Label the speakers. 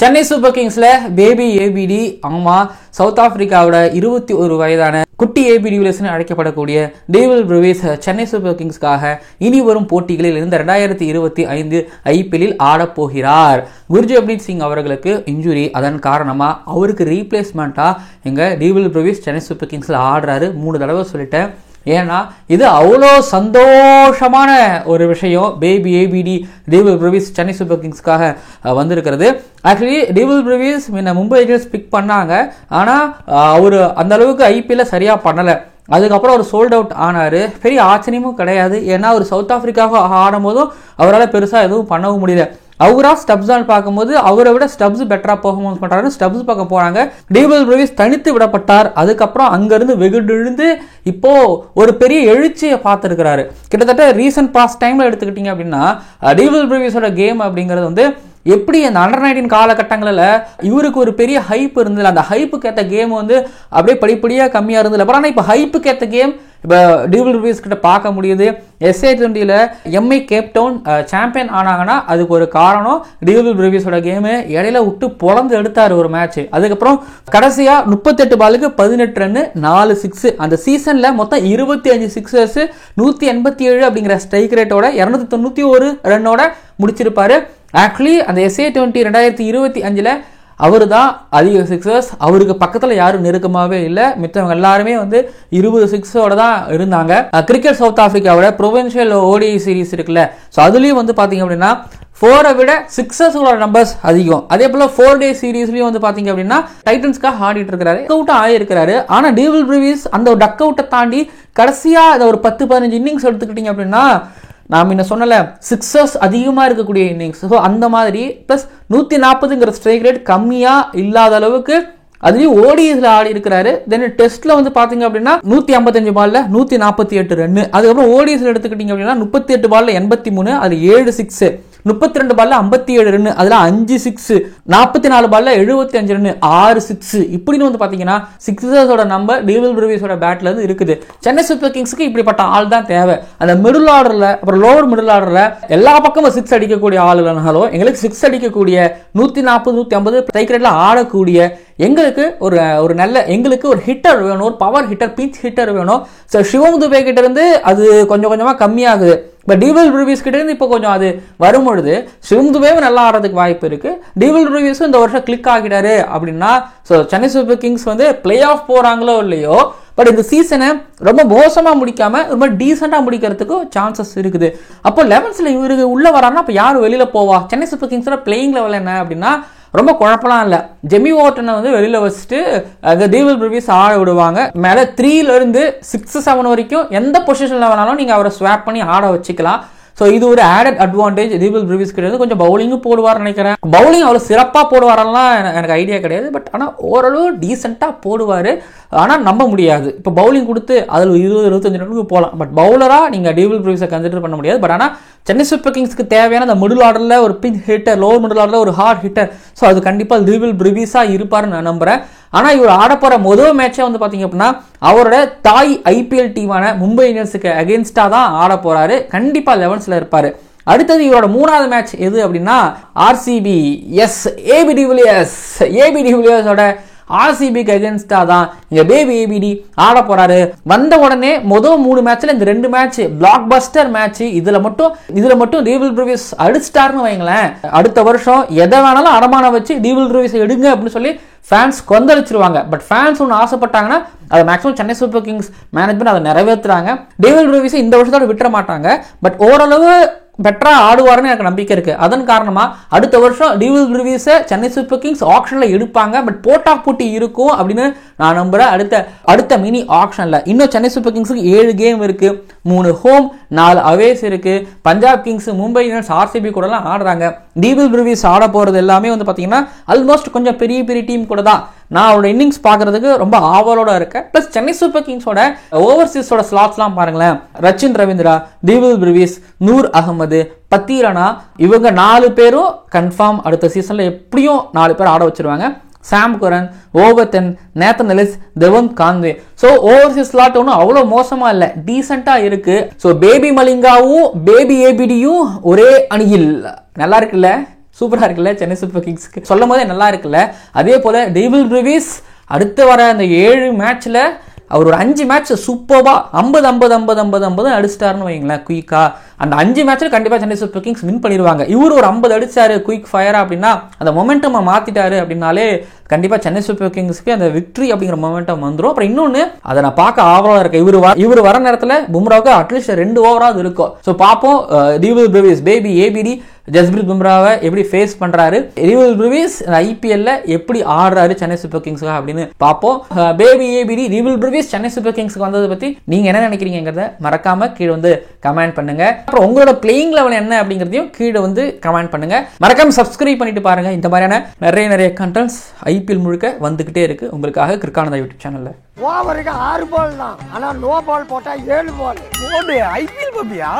Speaker 1: Chennai super கிங்ஸ்ல baby APD, ஆமா, south ஆப்பிரிக்காவோட 21 வயதான குட்டி ஏபிடி வில்லியர்ஸ்னு அழைக்கப்படக்கூடிய டேவில் பிரூவிஸ் சென்னை சூப்பர் கிங்ஸ்க்காக இனி வரும் போட்டிகளில் இந்த 2025 ஐபிஎல்லில் ஆடப்போகிறார். குர்ஜப்ரீத் சிங் அவர்களுக்கு இன்ஜுரி, அதன் காரணமா அவருக்கு ரீப்ளேஸ்மெண்டா எங்க டேவில் பிரூவிஸ் சென்னை சூப்பர் கிங்ஸ்ல ஆடுறாரு. 3 தடவை சொல்லிட்டேன். ஏன்னா இது அவ்வளோ சந்தோஷமான ஒரு விஷயம். பேபி ஏபிடி டேவில் பிரூவிஸ் சென்னை சூப்பர் கிங்ஸ்க்காக வந்திருக்கிறது. ஆக்சுவலி டேவில் பிரூவிஸ் மும்பை இந்தியன்ஸ் பிக் பண்ணாங்க, ஆனால் அவர் அந்த அளவுக்கு ஐபிஎல்ல சரியாக பண்ணலை. அதுக்கப்புறம் அவர் சோல்ட் அவுட் ஆனார். பெரிய ஆச்சரியமும் கிடையாது, ஏன்னா அவர் சவுத் ஆப்பிரிக்காவுக்கு ஆடும் போதும் அவரால் பெருசாக எதுவும் பண்ணவும் முடியல. அவரா ஸ்டப்ஸ் பார்க்கும்போது அவரை விட ஸ்டப்ஸ் பெட்டரா பெர்ஃபார்மன்ஸ் பண்றாரு. ஸ்டப்ஸ் பார்க்க போறாங்க, டேவில் பிரூவிஸ் தனித்து விடப்பட்டார். அதுக்கப்புறம் அங்கிருந்து வெகுடிழுந்து இப்போ ஒரு பெரிய எழுச்சியை பார்த்துருக்கிறாரு. கிட்டத்தட்ட ரீசன்ட் பாஸ்ட் டைம்ல எடுத்துக்கிட்டீங்க அப்படின்னா டேவில் பிரூவிஸோட கேம் அப்படிங்கிறது வந்து எப்படி அந்த அண்டர்-19 காலகட்டங்களில் இவருக்கு ஒரு பெரிய ஹைப் இருந்தது. அந்த ஹைப்புக்கு ஏற்ற கேம் வந்து அப்படியே படிப்படியாக கம்மியாக இருந்தது. அப்புறம் ஆனால் இப்போ ஹைப்புக்கு ஏற்ற கேம் இப்போ டேவில் பிரூவிஸ் கிட்ட பார்க்க முடியுது. SA20 எம்ஐ கேப்டவுன் சாம்பியன் ஆனாங்கன்னா அதுக்கு ஒரு காரணம் டேவில் பிரூவிஸோட கேமு. இடையில விட்டு பொழந்து எடுத்தார் ஒரு மேட்ச். அதுக்கப்புறம் கடைசியா 38 பாலுக்கு 18 ரன்னு 4 சிக்ஸ். அந்த சீசன்ல மொத்தம் 25 சிக்ஸர்ஸ், 187 அப்படிங்கிற ஸ்ட்ரைக் ரேட்டோட 291 ரன்னோட முடிச்சிருப்பாரு. ஆக்சுவலி அந்த SA20 2025 அவரு தான் அதிக சிக்ஸர்ஸ். அவருக்கு பக்கத்தில் யாரும் நெருக்கமாகவே இல்லை. மித்தவங்க எல்லாருமே வந்து 20 சிக்ஸோட தான் இருந்தாங்க. கிரிக்கெட் சவுத் ஆப்பிரிக்காவோட ப்ரொவின்ஷியல் ODI சீரீஸ் இருக்குல்ல, ஸோ அதுலேயும் வந்து பார்த்தீங்க அப்படின்னா 4 விட சிக்ஸர்ஸோட நம்பர்ஸ் அதிகம். அதே போல 4 டே சீரீஸ்லயும் வந்து பாத்தீங்க அப்படின்னா டைட்டன்ஸ்க்காக ஆடிட்டு இருக்காரு, டக் அவுட் ஆயிருக்கிறாரு. ஆனா டேவில் பிரூவிஸ் அந்த டக் அவுட்டை தாண்டி கடைசியா ஒரு 10-15 இன்னிங்ஸ் எடுத்துக்கிட்டீங்க அப்படின்னா நான் முன்ன சொன்னல சிக்ஸர்ஸ் அதிகமாக இருக்கக்கூடிய இன்னிங்ஸ். ஸோ அந்த மாதிரி ப்ளஸ் 140ங்கிற ஸ்ட்ரைக் ரேட் கம்மியாக இல்லாத அளவுக்கு அதுலேயும் ஓடிஎஸ்ல ஆடி இருக்கிறாரு. தென் டெஸ்ட்ல வந்து பார்த்தீங்க அப்படின்னா 155 பால்ல 148 ரன்னு. அதுக்கப்புறம் ஓடிஎஸ்ல எடுத்துக்கிட்டீங்க அப்படின்னா 38 பால்ல 83, அது 7 சிக்ஸ். 32 பால்ல 57 ரன்னு, அதுல 5 சிக்ஸ். 44 பால்ல 75 ரன்னு, 6 சிக்ஸ். இப்படின்னு வந்து பாத்தீங்கன்னா சிக்ஸர்ஸோட நம்பர் டேவில் பிரூவிஸோட பேட்ல இருந்து இருக்குது. சென்னை சூப்பர் கிங்ஸ்க்கு இப்படிப்பட்ட ஆள் தான் தேவை. அந்த மிடில் ஆர்டர்ல அப்புறம் லோவர் மிடில் ஆர்டர்ல எல்லா பக்கமும் சிக்ஸ் அடிக்கக்கூடிய ஆள் இல்லைனாலும் எங்களுக்கு சிக்ஸ் அடிக்கக்கூடிய 140 150 ஸ்ட்ரைக் ரேட்ல ஆடக்கூடிய எங்களுக்கு ஒரு நல்ல எங்களுக்கு ஒரு ஹிட்டர் வேணும், ஒரு பவர் ஹிட்டர், பிச் ஹிட்டர் வேணும். சிவம் துபே கிட்ட இருந்து அது கொஞ்சம் கொஞ்சமா கம்மியாகுது. இப்போ டேவில் பிரூவிஸ் கிட்ட இருந்து இப்போ கொஞ்சம் அது வரும்பொழுது சிவம் துபேவை நல்லா ஆடுறதுக்கு வாய்ப்பு இருக்கு. டேவில் பிரூவிஸும் இந்த வருஷம் கிளிக் ஆகிட்டாரு அப்படின்னா ஸோ சென்னை சூப்பர் கிங்ஸ் வந்து பிளே ஆஃப் போறாங்களோ இல்லையோ, பட் இந்த சீசனை ரொம்ப மோசமா முடிக்காம ரொம்ப டீசெண்டா முடிக்கிறதுக்கு சான்சஸ் இருக்குது. அப்போ 11th இவருக்கு உள்ள வரான்னா அப்போ யாரும் வெளியில போவா? சென்னை சூப்பர் கிங்ஸோட பிளேயிங் லெவல் என்ன அப்படின்னா ரொம்ப குழப்பலாம் இல்லை. ஜெமி வார்டனை வந்து வெளியில வச்சுட்டு டேவில் பிரூவிஸ் ஆட விடுவாங்க. மேல 3ல இருந்து 6-7 வரைக்கும் எந்த பொசிஷன்ல வேணாலும் நீங்க அவரை ஸ்வாப் பண்ணி ஆட வச்சுக்கலாம். ஸோ இது ஒரு ஆடட் அட்வான்டேஜ் டேவில் பிரூவிஸ் கிடையாது. கொஞ்சம் பவுலிங்கும் போடுவார் நினைக்கிறேன். பவுலிங் அவ்வளோ சிறப்பாக போடுவாரெல்லாம் எனக்கு ஐடியா கிடையாது. பட் ஆனால் ஓரளவு டீசெண்டாக போடுவார். ஆனால் நம்ப முடியாது. இப்போ பவுலிங் கொடுத்து அதில் 20-25 ரன்னுக்கு போகலாம். பட் பவுலராக நீங்கள் டேவில் பிரூவிஸை கன்சிடர் பண்ண முடியாது. பட் ஆனால் சென்னை சூப்பர் கிங்ஸ்க்கு தேவையான அந்த மிடில் ஆர்டரில் ஒரு பின் ஹிட்டர், லோவர் மிடில் ஆர்டரில் ஒரு ஹார்ட் ஹிட்டர், ஸோ அது கண்டிப்பாக டேவில் பிரூவிஸாக இருப்பார்னு நான் நம்புறேன். ஆனால் இவர் ஆடப்போற முதல் மேட்சே வந்து பார்த்தீங்க அப்படின்னா அவரோட தாய் IPL டீமான மும்பை இந்தியன்ஸுக்கு அகேன்ஸ்டா தான் ஆட போறாரு. கண்டிப்பாக 11th இருப்பாரு. அடுத்தது இவரோட 3வது மேட்ச் எது அப்படின்னா RCB. ஏபி டிவிலியர்ஸோட RCBக்கு அகேன்ஸ்டா தான் இங்க பேபி ஏபிடி ஆட போறாரு. வந்த உடனே முதல் 3 மேட்ச்ல இந்த 2 மேட்ச் பிளாக் பஸ்டர் மேட்ச். இதுல மட்டும் டேவில் பிரூவிஸ் அடிச்சிட்டாருன்னு வைங்களேன், அடுத்த வருஷம் எதை வேணாலும் அடமான வச்சு டேவில் பிரூவிஸ் எடுங்க அப்படின்னு சொல்லி ஃபேன்ஸ் கொந்தளிச்சிருவாங்க. பட் ஃபேன்ஸ் ஒன்று ஆசைப்பட்டாங்கன்னா அதை maximum Chennai super Kings management அதை நிறைவேற்றுறாங்க. டேவில் பிரூவிஸை இந்த வருஷத்தோட விட்டுற மாட்டாங்க. பட் ஓரளவு பெட்டரா ஆடுவாருன்னு எனக்கு நம்பிக்கை இருக்கு. அதன் காரணமா அடுத்த வருஷம் டேவில் பிரூவிஸை சென்னை சூப்பர் கிங்ஸ் ஆக்ஷன்ல எடுப்பாங்க. பட் போட்டா போட்டி இருக்கும் அப்படின்னு நான் நம்புறேன். அடுத்த மினி ஆக்ஷன்ல இன்னும் சென்னை சூப்பர் கிங்ஸுக்கு 7 கேம் இருக்கு. 3 ஹோம் 4 அவேஸ் இருக்கு. Punjab Kings, Mumbai Indians, RCB கூட எல்லாம் ஆடுறாங்க. டேவில் பிரூவிஸ் ஆட போறது எல்லாமே வந்து பாத்தீங்கன்னா ஆல்மோஸ்ட் கொஞ்சம் பெரிய பெரிய டீம் கூட தான். நான் அவரோட இன்னிங்ஸ் பார்க்கறதுக்கு ரொம்ப ஆவலோட இருக்கேன். பிளஸ் சென்னை சூப்பர் கிங்ஸோட ஓவர்சீஸோட ஸ்லாட்ஸ்லாம் பாருங்களேன். ரச்சின் ரவீந்திரா, டேவில் பிரூவிஸ், நூர் அகமது, பத்தீரனா, இவங்க 4 பேரும் கன்ஃபார்ம் அடுத்த சீசன்ல எப்படியும் 4 பேர் ஆட வச்சிருவாங்க. Sam Curran, Overton, Nathan Ellis, Devon Conway. So overseas slot ஒன்றும் அவ்வளோ மோசமா இல்லை, டீசெண்டா இருக்கு. ஸோ பேபி மலிங்காவும் பேபி ஏபிடியும் ஒரே அணியில் நல்லா இருக்குல்ல. சூப்பரா இருக்குல்ல சென்னை சூப்பர் கிங்ஸ்க்கு சொல்லும் போதே நல்லா இருக்குல்ல. அதே போல டேவில் பிரூவிஸ் அடுத்து வர அந்த 7 மேட்ச்ல அவர் ஒரு 5 மேட்ச் சூப்பர்பா 50 அடிச்சிட்டாருன்னு வைங்களேன் குயிக்கா. அந்த 5 மேட்ச்ல கண்டிப்பா சென்னை சூப்பர் கிங்ஸ் வின் பண்ணிடுவாங்க. இவரு ஒரு 50 அடிச்சாரு குயிக் ஃபயரா அப்படின்னா அந்த மொமெண்டம் மாத்திட்டாரு அப்படின்னாலே கண்டிப்பா சென்னை சூப்பர் கிங்ஸ்க்கு அந்த விக்டரி அப்படிங்கிற மொமெண்டம் வந்துடும். அப்புறம் இன்னொன்னு அதை நான் பார்க்க ஆவலா இருக்கேன். இவரு வர நேரத்தில் பும்ராவுக்கு அட்லீஸ்ட் 2 ஓவராவது இருக்கும். ஸோ பார்ப்போம் டேவில் பிரூவிஸ் பேபி ஏபிடி ஜஸ்பிரீத் பும்ராவை எப்படி ஃபேஸ் பண்றாரு, டேவில் பிரூவிஸ் ஐபிஎல்ல எப்படி ஆடுறாரு சென்னை சூப்பர் கிங்ஸ்க்கு அப்படின்னு பார்ப்போம். பேபி ஏபிடி டேவில் பிரூவிஸ் சென்னை சூப்பர் கிங்ஸ்க்கு வந்ததை பத்தி நீங்க என்ன நினைக்கிறீங்கிறத மறக்காம கீழே வந்து கமெண்ட் பண்ணுங்க. அப்புறம் உங்களோட பிளேயிங் லெவல் என்ன அப்படிங்கிறதையும் கீழே வந்து கமெண்ட் பண்ணுங்க. மறக்காம சப்ஸ்கிரைப் பண்ணிட்டு பாருங்க. இந்த மாதிரியான நிறைய கண்டென்ட்ஸ் ஐபிஎல் முழுக்க வந்துகிட்டே இருக்கு உங்களுக்காக கிரிக்கானதா யூடியூப் சேனல்ல.
Speaker 2: ஓவருக்கு 6 பால் தான், ஆனா நோ பால் போட்டா 7 பால். ஐபிஎல் பாப்பியா?